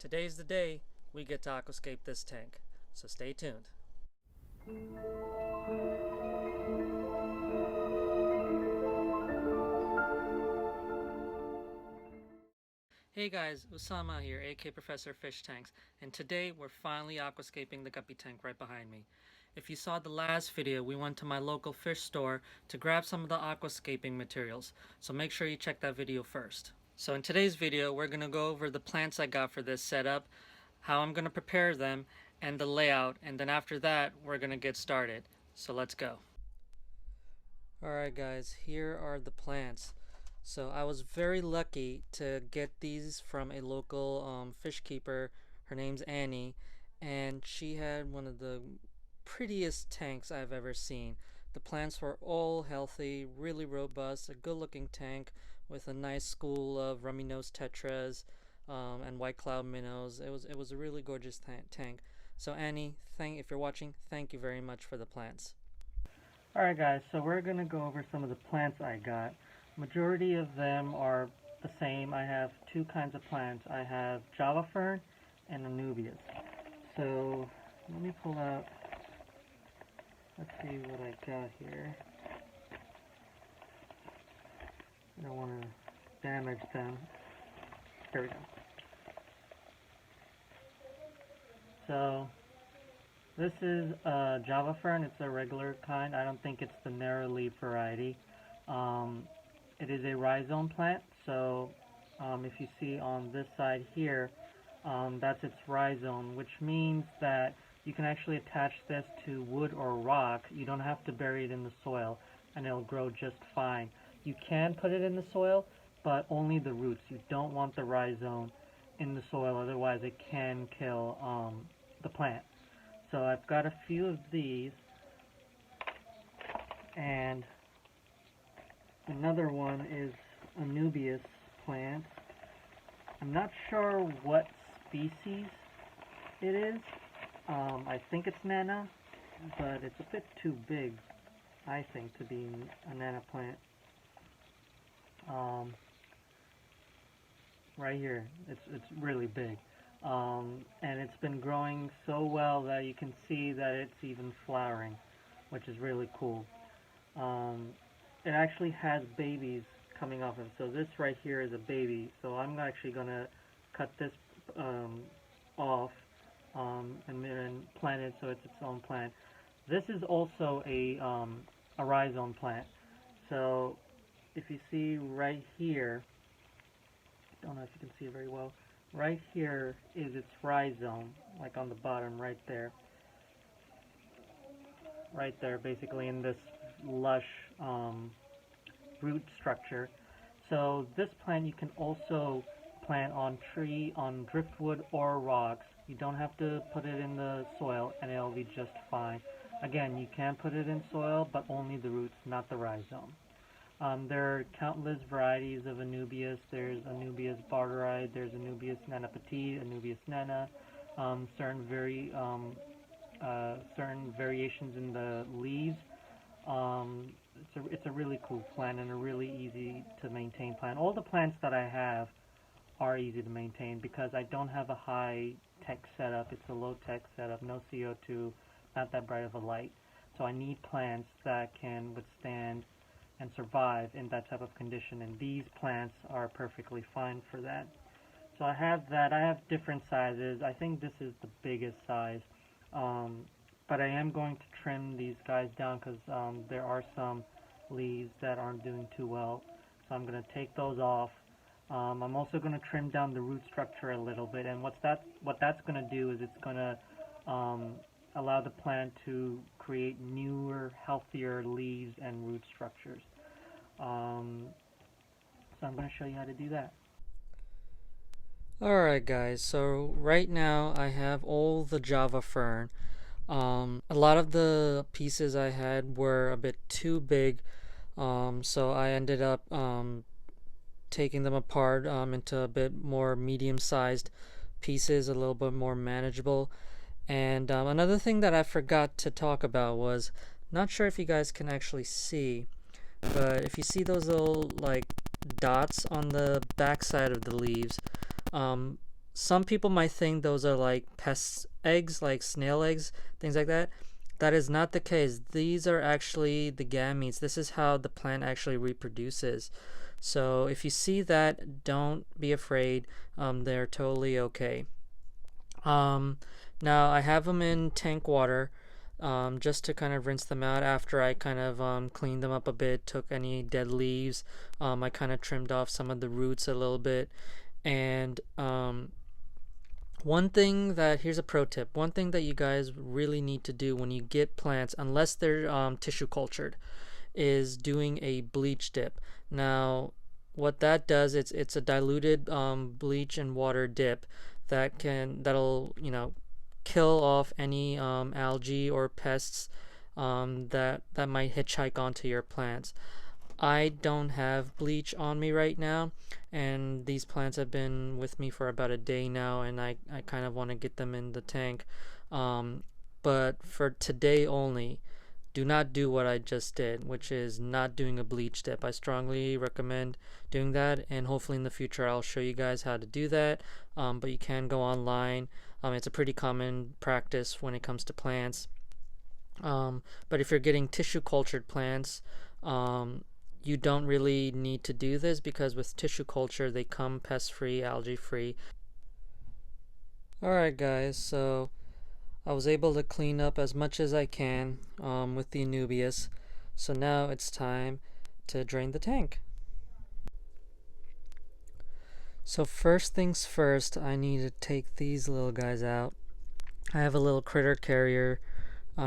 Today's the day we get to aquascape this tank, so stay tuned. Hey guys, Usama here, aka Professor Fish Tanks, and today we're finally aquascaping the guppy tank right behind me. If you saw the last video, we went to my local fish store to grab some of the aquascaping materials, so make sure you check that video first. So in today's video, we're going to go over the plants I got for this setup, how I'm going to prepare them, and the layout, and then after that, we're going to get started. So let's go. Alright guys, here are the plants. So I was very lucky to get these from a local fish keeper. Her name's Annie, and she had one of the prettiest tanks I've ever seen. The plants were all healthy, really robust, a good looking tank with a nice school of rummy nose tetras and white cloud minnows. It was a really gorgeous tank. So Annie, if you're watching, thank you very much for the plants. Alright guys, so we're going to go over some of the plants I got. Majority of them are the same. I have two kinds of plants. I have Java fern and Anubias. So let me pull out, let's see what I got here. I don't want to damage them. Here we go. So this is Java fern. It's a regular kind. I don't think it's the narrow leaf variety. It is a rhizome plant, so if you see on this side here, that's its rhizome, which means that you can actually attach this to wood or rock. You don't have to bury it in the soil, and it'll grow just fine. You can put it in the soil, but only the roots. You don't want the rhizome in the soil, otherwise it can kill the plant. So I've got a few of these, and another one is Anubias plant. I'm not sure what species it is. I think it's Nana, but it's a bit too big, I think, to be a Nana plant. Right here, it's really big. And it's been growing so well that you can see that it's even flowering, which is really cool. It actually has babies coming off of it. So this right here is a baby. So I'm actually going to cut this off and then plant it so it's its own plant. This is also a rhizome plant. So if you see right here, I don't know if you can see it very well, right here is its rhizome, like on the bottom right there. Right there, basically in this lush root structure. So this plant you can also plant on driftwood or rocks. You don't have to put it in the soil and it'll be just fine. Again, you can put it in soil, but only the roots, not the rhizome. There are countless varieties of Anubias. There's Anubias barterite, there's Anubias nana petite, Anubias nana, certain variations in the leaves. It's a really cool plant and a really easy to maintain plant. All the plants that I have are easy to maintain because I don't have a high tech setup. It's a low tech setup, no CO2, not that bright of a light. So I need plants that can withstand and survive in that type of condition, and these plants are perfectly fine for that. So I have that. I have different sizes. I think this is the biggest size. But I am going to trim these guys down because there are some leaves that aren't doing too well. So I'm going to take those off. I'm also going to trim down the root structure a little bit. And what that's going to do is it's going to allow the plant to create newer, healthier leaves and root structures. So I'm going to show you how to do that. Alright guys, so right now I have all the Java fern. A lot of the pieces I had were a bit too big, so I ended up taking them apart into a bit more medium-sized pieces, a little bit more manageable. And another thing that I forgot to talk about was, not sure if you guys can actually see, but if you see those little like dots on the back side of the leaves, some people might think those are like pest eggs, like snail eggs, things like that. That is not the case. These are actually the gametes. This is how the plant actually reproduces. So if you see that, don't be afraid. They're totally okay. Um, Now I have them in tank water, just to kind of rinse them out after I kind of cleaned them up a bit, took any dead leaves. I kind of trimmed off some of the roots a little bit. And here's a pro tip. One thing that you guys really need to do when you get plants, unless they're tissue cultured, is doing a bleach dip. Now, what that does, it's a diluted bleach and water dip that'll kill off any algae or pests that might hitchhike onto your plants. I don't have bleach on me right now, and these plants have been with me for about a day now, and I kind of want to get them in the tank. But for today only, do not do what I just did, which is not doing a bleach dip. I strongly recommend doing that, and hopefully in the future I'll show you guys how to do that. But you can go online. It's a pretty common practice when it comes to plants. But if you're getting tissue cultured plants, you don't really need to do this, because with tissue culture they come pest free, algae free. Alright guys, so I was able to clean up as much as I can with the Anubias. So now it's time to drain the tank. So first things first, I need to take these little guys out. I have a little critter carrier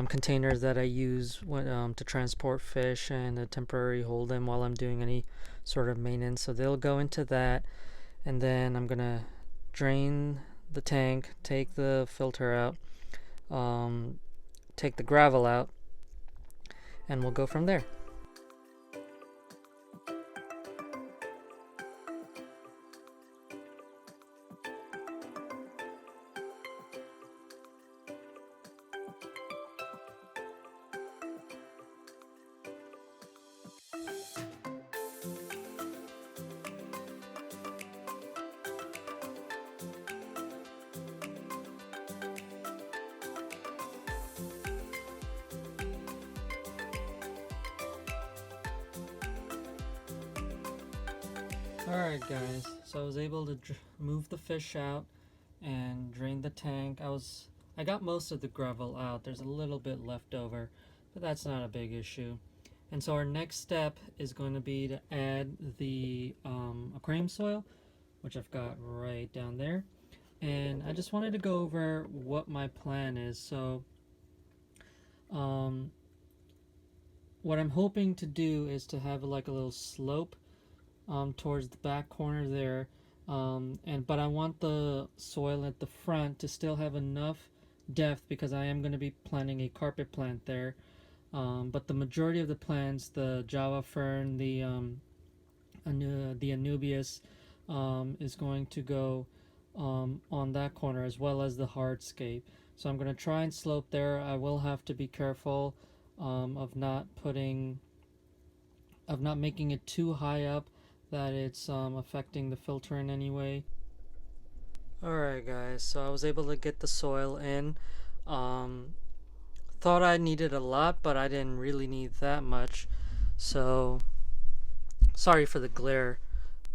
containers that I use to transport fish and to temporarily hold them while I'm doing any sort of maintenance. So they'll go into that, and then I'm gonna drain the tank, take the filter out, take the gravel out, and we'll go from there. Alright guys, so I was able to move the fish out and drain the tank. I got most of the gravel out. There's a little bit left over, but that's not a big issue. And so our next step is going to be to add the aquarium soil, which I've got right down there. And I just wanted to go over what my plan is. So what I'm hoping to do is to have like a little slope towards the back corner there, but I want the soil at the front to still have enough depth, because I am going to be planting a carpet plant there. But the majority of the plants, the Java fern, the Anubias, is going to go on that corner, as well as the hardscape. So I'm going to try and slope there. I will have to be careful of not making it too high up that it's affecting the filter in any way. Alright guys, so I was able to get the soil in. Thought I needed a lot, but I didn't really need that much. So sorry for the glare,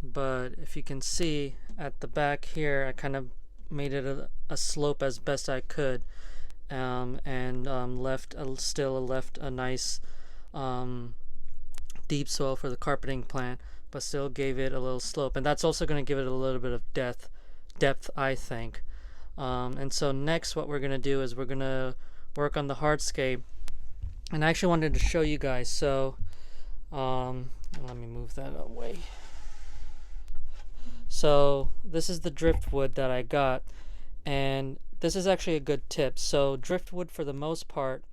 but if you can see at the back here, I kind of made it a slope as best I could, and left a nice deep soil for the carpeting plant, but still gave it a little slope, and that's also going to give it a little bit of depth, I think. And so next what we're going to do is we're going to work on the hardscape, and I actually wanted to show you guys. So let me move that away. So this is the driftwood that I got, and this is actually a good tip. So driftwood, for the most part,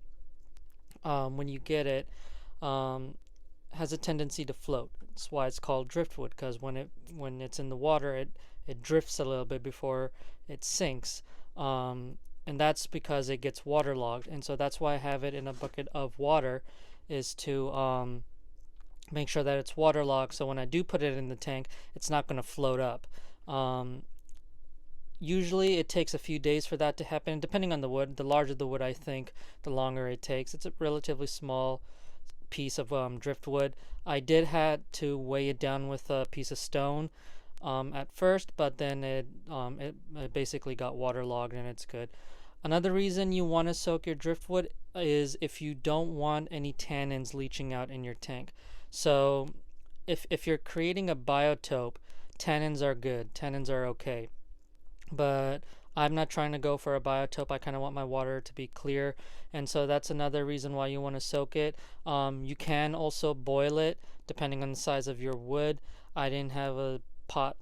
when you get it, has a tendency to float. That's why it's called driftwood, because when it's in the water, it drifts a little bit before it sinks, and that's because it gets waterlogged. And so that's why I have it in a bucket of water, is to make sure that it's waterlogged, so when I do put it in the tank, it's not going to float up. Usually it takes a few days for that to happen, depending on the wood. The larger the wood, I think, the longer it takes. It's a relatively small piece of driftwood. I did had to weigh it down with a piece of stone at first, but then it basically got waterlogged and it's good. Another reason you want to soak your driftwood is if you don't want any tannins leaching out in your tank. So if you're creating a biotope, tannins are good. Tannins are okay. But I'm not trying to go for a biotope. I kind of want my water to be clear, and so that's another reason why you want to soak it. You can also boil it depending on the size of your wood. I didn't have a pot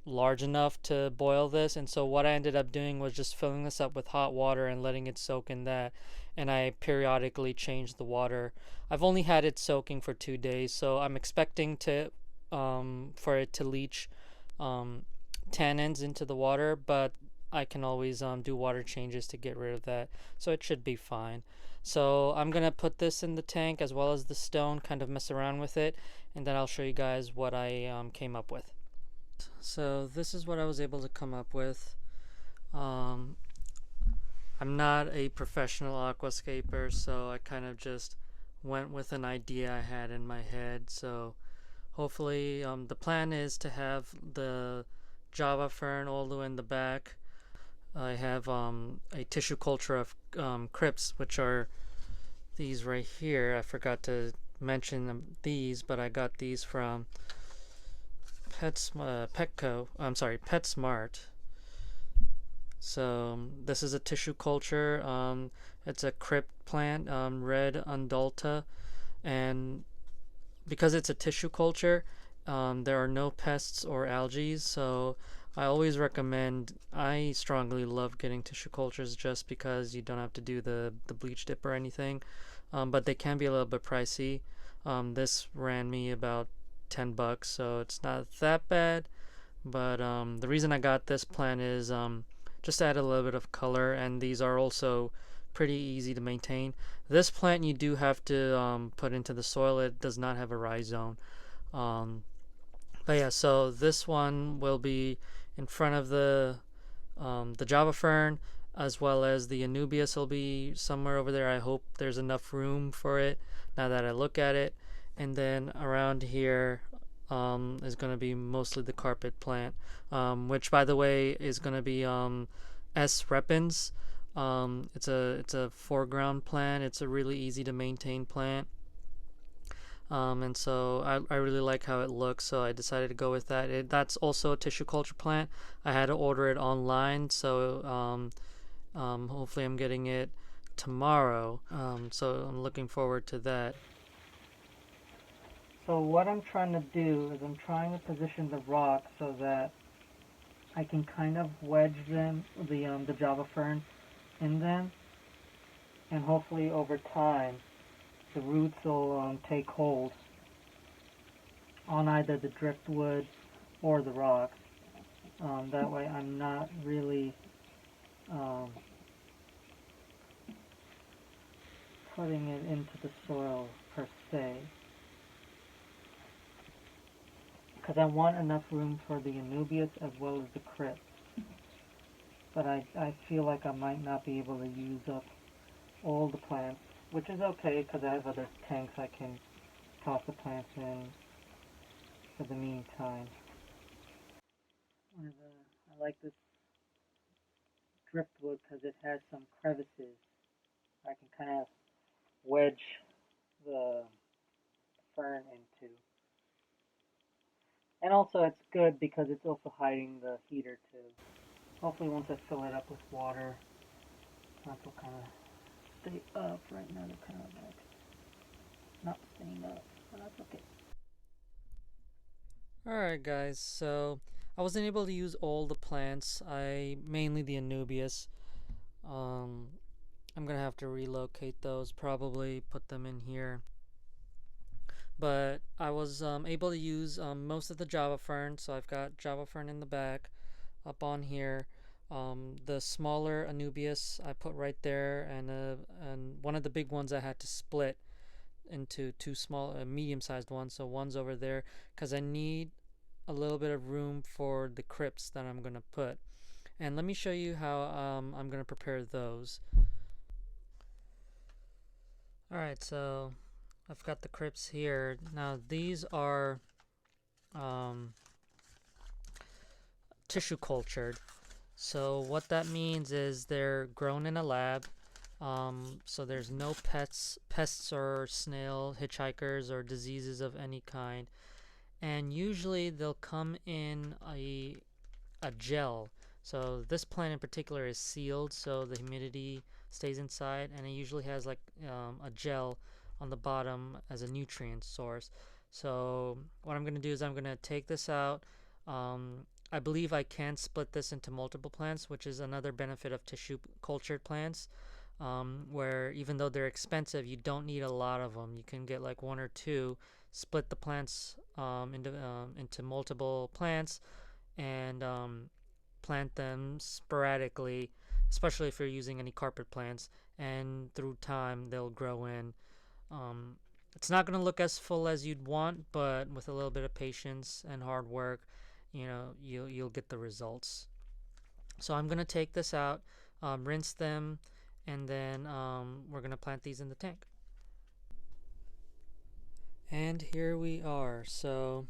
large enough to boil this, and so what I ended up doing was just filling this up with hot water and letting it soak in that, and I periodically changed the water. I've only had it soaking for 2 days, so I'm expecting to for it to leach um, tannins into the water, but I can always do water changes to get rid of that, so it should be fine. So I'm gonna put this in the tank as well as the stone, kind of mess around with it, and then I'll show you guys what I came up with. So this is what I was able to come up with. um, I'm not a professional aquascaper, so I kind of just went with an idea I had in my head. So hopefully the plan is to have the Java fern all the way in the back. I have a tissue culture of crypts, which are these right here. I forgot to mention these, but I got these from Petco. I'm sorry, PetSmart. So this is a tissue culture. It's a crypt plant, red undulata, and because it's a tissue culture, there are no pests or algae. So I always recommend. I strongly love getting tissue cultures just because you don't have to do the bleach dip or anything. But they can be a little bit pricey. This ran me about $10, so it's not that bad. But the reason I got this plant is just to add a little bit of color, and these are also pretty easy to maintain. This plant you do have to put into the soil. It does not have a rhizome. Um, but yeah, so this one will be in front of the Java fern, as well as the Anubias will be somewhere over there. I hope there's enough room for it now that I look at it. And then around here is going to be mostly the carpet plant, which by the way is going to be S. repens. It's a foreground plant. It's a really easy to maintain plant. And so I really like how it looks, so I decided to go with that. That's also a tissue culture plant. I had to order it online, so hopefully I'm getting it tomorrow. So I'm looking forward to that. So what I'm trying to do is I'm trying to position the rocks so that I can kind of wedge the Java fern in them, and hopefully over time the roots will take hold on either the driftwood or the rocks. That way I'm not really putting it into the soil per se, because I want enough room for the Anubias as well as the crypts. But I feel like I might not be able to use up all the plants, which is okay because I have other tanks I can toss the plants in for the meantime. I like this driftwood because it has some crevices I can kind of wedge the fern into. And also it's good because it's also hiding the heater too. Hopefully once I fill it up with water, that will kind of stay up. Right now they're kind of like not staying up, but that's okay. Alright guys, so I wasn't able to use all the plants. Mainly the Anubias. I'm gonna have to relocate those, probably put them in here. But I was able to use most of the Java fern, so I've got Java fern in the back, up on here. The smaller Anubias I put right there, and one of the big ones I had to split into two small, medium-sized ones. So one's over there because I need a little bit of room for the crypts that I'm gonna put. And let me show you how I'm going to prepare those. Alright, so I've got the crypts here. Now these are tissue cultured. So what that means is they're grown in a lab. So there's no pests or snail hitchhikers or diseases of any kind. And usually they'll come in a gel. So this plant in particular is sealed, so the humidity stays inside, and it usually has like a gel on the bottom as a nutrient source. So what I'm going to do is I'm going to take this out. I believe I can split this into multiple plants, which is another benefit of tissue cultured plants, where even though they're expensive, you don't need a lot of them. You can get like one or two, split the plants into multiple plants, and plant them sporadically, especially if you're using any carpet plants, and through time they'll grow in. It's not going to look as full as you'd want, but with a little bit of patience and hard work, you'll get the results. So I'm going to take this out, rinse them, and then we're going to plant these in the tank. And here we are. So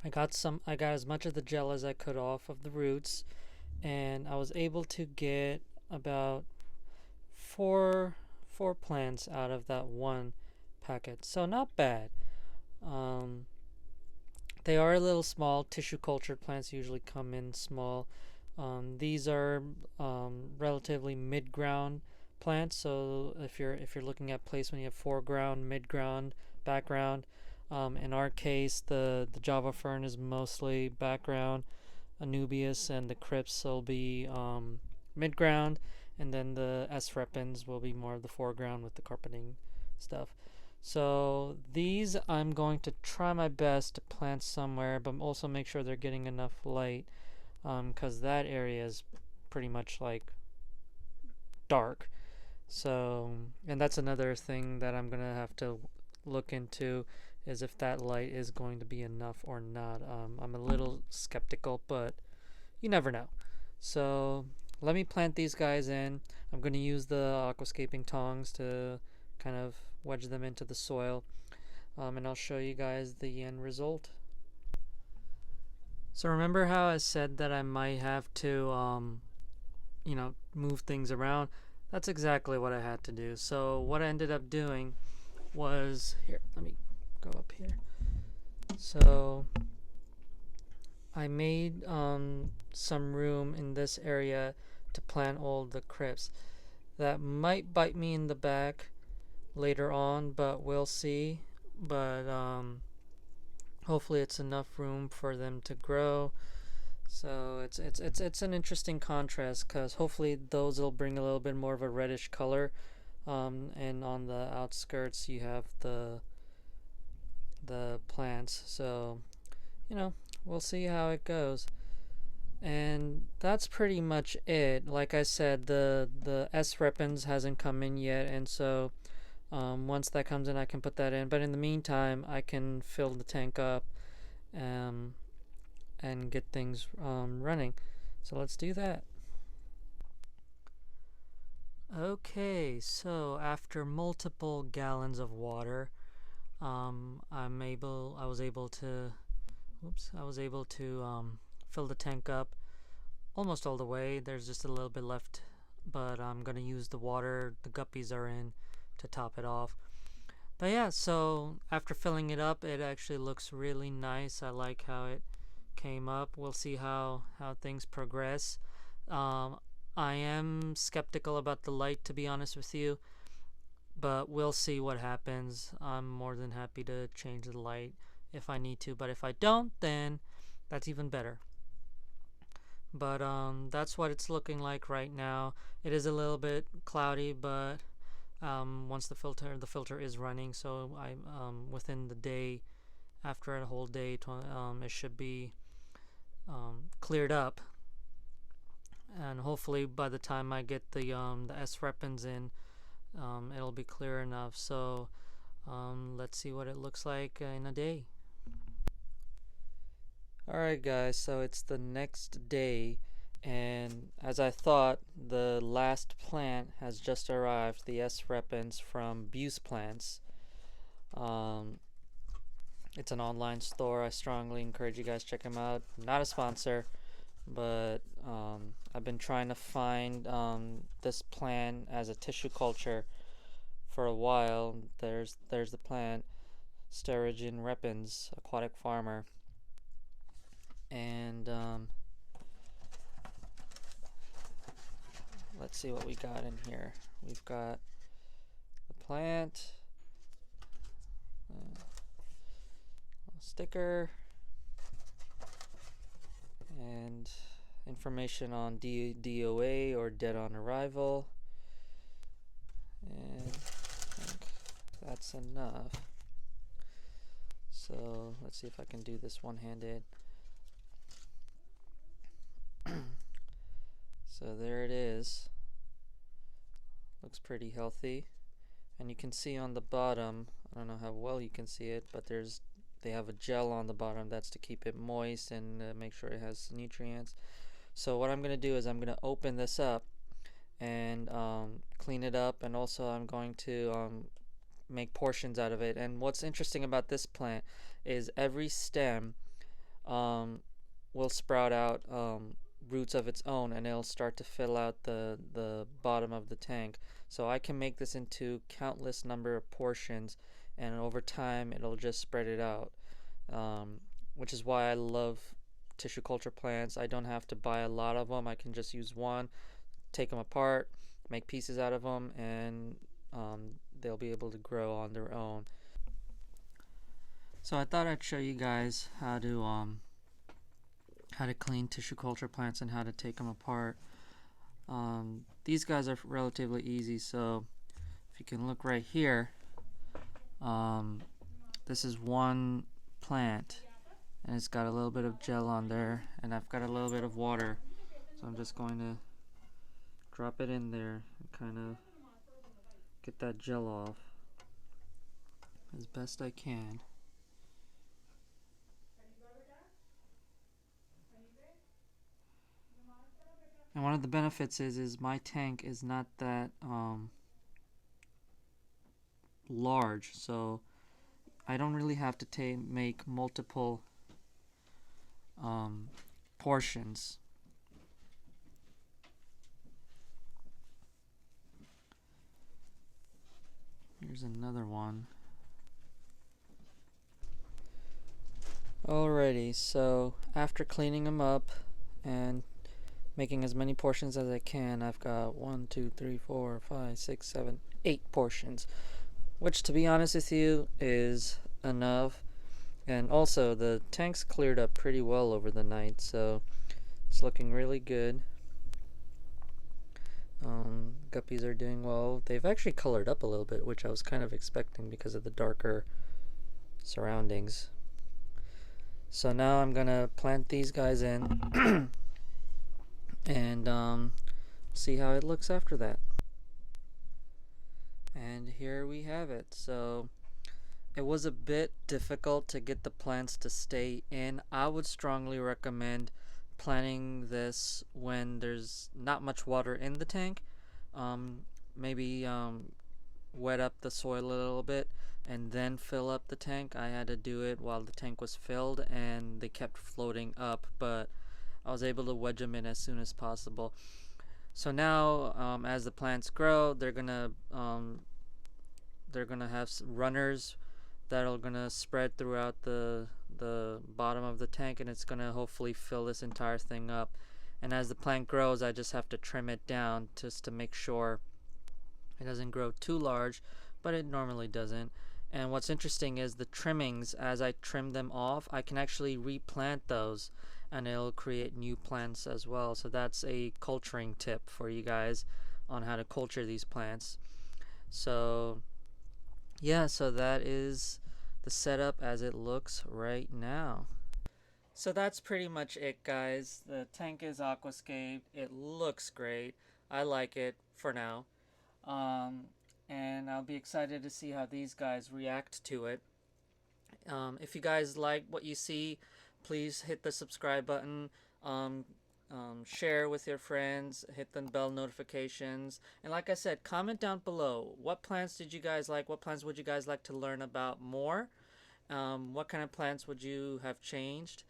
I got as much of the gel as I could off of the roots, and I was able to get about four plants out of that one packet. So not bad. They are a little small. Tissue cultured plants usually come in small. These are relatively mid-ground plants. So if you're looking at placement, you have foreground, mid-ground, background. In our case, the Java fern is mostly background. Anubias and the crypts will be mid-ground, and then the repens will be more of the foreground with the carpeting stuff. So these I'm going to try my best to plant somewhere, but also make sure they're getting enough light, because that area is pretty much like dark. So, and that's another thing that I'm gonna have to look into, is if that light is going to be enough or not. I'm a little skeptical, but you never know. So let me plant these guys in. I'm going to use the aquascaping tongs to kind of wedge them into the soil, and I'll show you guys the end result. So remember how I said that I might have to move things around? That's exactly what I had to do. So what I ended up doing was, here, let me go up here. So I made some room in this area to plant all the crypts. That might bite me in the back later on, but we'll see. But hopefully it's enough room for them to grow. So it's an interesting contrast, because hopefully those will bring a little bit more of a reddish color, and on the outskirts you have the plants. So we'll see how it goes. And that's pretty much it. Like I said, the repens hasn't come in yet, and so once that comes in I can put that in. But in the meantime I can fill the tank up and get things running. So let's do that. Okay, so after multiple gallons of water, I was able to fill the tank up almost all the way. There's just a little bit left, but I'm gonna use the water the guppies are in to top it off. But yeah, so after filling it up, it actually looks really nice. I like how it came up. We'll see how things progress. I am skeptical about the light, to be honest with you, but we'll see what happens. I'm more than happy to change the light if I need to, but if I don't, then that's even better. But that's what it's looking like right now. It is a little bit cloudy, but once the filter is running, so I within the day, after a whole day, it should be cleared up, and hopefully by the time I get the repens in, it'll be clear enough. So let's see what it looks like in a day. Alright guys, so it's the next day, And as I thought, the last plant has just arrived, the S. repens from Buse Plants. It's an online store. I strongly encourage you guys to check them out. Not a sponsor, but I've been trying to find this plant as a tissue culture for a while. There's the plant, Sterigin repens, aquatic farmer, and let's see what we got in here. We've got the plant, sticker, and information on DOA, or dead on arrival. And I think that's enough. So let's see if I can do this one-handed. So there it is. Looks pretty healthy. And you can see on the bottom, I don't know how well you can see it, but they have a gel on the bottom that's to keep it moist and make sure it has nutrients. So what I'm going to do is I'm going to open this up and clean it up, and also I'm going to make portions out of it. And what's interesting about this plant is every stem will sprout out roots of its own, and it'll start to fill out the bottom of the tank. So I can make this into countless number of portions, and over time it'll just spread it out, which is why I love tissue culture plants. I don't have to buy a lot of them. I can just use one, take them apart, make pieces out of them, and they'll be able to grow on their own. So I thought I'd show you guys how to clean tissue culture plants and how to take them apart. These guys are relatively easy. So if you can look right here, this is one plant, and it's got a little bit of gel on there, and I've got a little bit of water, so I'm just going to drop it in there and kind of get that gel off as best I can. And one of the benefits is my tank is not that large, so I don't really have to make multiple portions. Here's another one. Alrighty, so after cleaning them up and making as many portions as I can, I've got 1, 2, 3, 4, 5, 6, 7, 8 portions, which, to be honest with you, is enough. And also the tank's cleared up pretty well over the night, so it's looking really good. Guppies are doing well. They've actually colored up a little bit, which I was kind of expecting because of the darker surroundings. So now I'm gonna plant these guys in and see how it looks after that. And here we have it. So it was a bit difficult to get the plants to stay in. I would strongly recommend planting this when there's not much water in the tank. Maybe wet up the soil a little bit and then fill up the tank. I had to do it while the tank was filled and they kept floating up, but I was able to wedge them in as soon as possible. So now as the plants grow, they're gonna have runners that are gonna spread throughout the bottom of the tank, and it's gonna hopefully fill this entire thing up. And as the plant grows, I just have to trim it down just to make sure it doesn't grow too large, but it normally doesn't. And what's interesting is the trimmings, as I trim them off, I can actually replant those and it'll create new plants as well. So that's a culturing tip for you guys on how to culture these plants. So yeah, so that is the setup as it looks right now. So that's pretty much it, guys. The tank is aquascaped. It looks great. I like it for now. And I'll be excited to see how these guys react to it. If you guys like what you see, please hit the subscribe button. share with your friends, hit the bell notifications, and like I said, comment down below. What plants did you guys like? What plants would you guys like to learn about more? What kind of plants would you have changed?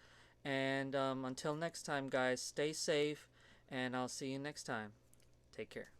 And until next time, guys, stay safe, and I'll see you next time. Take care.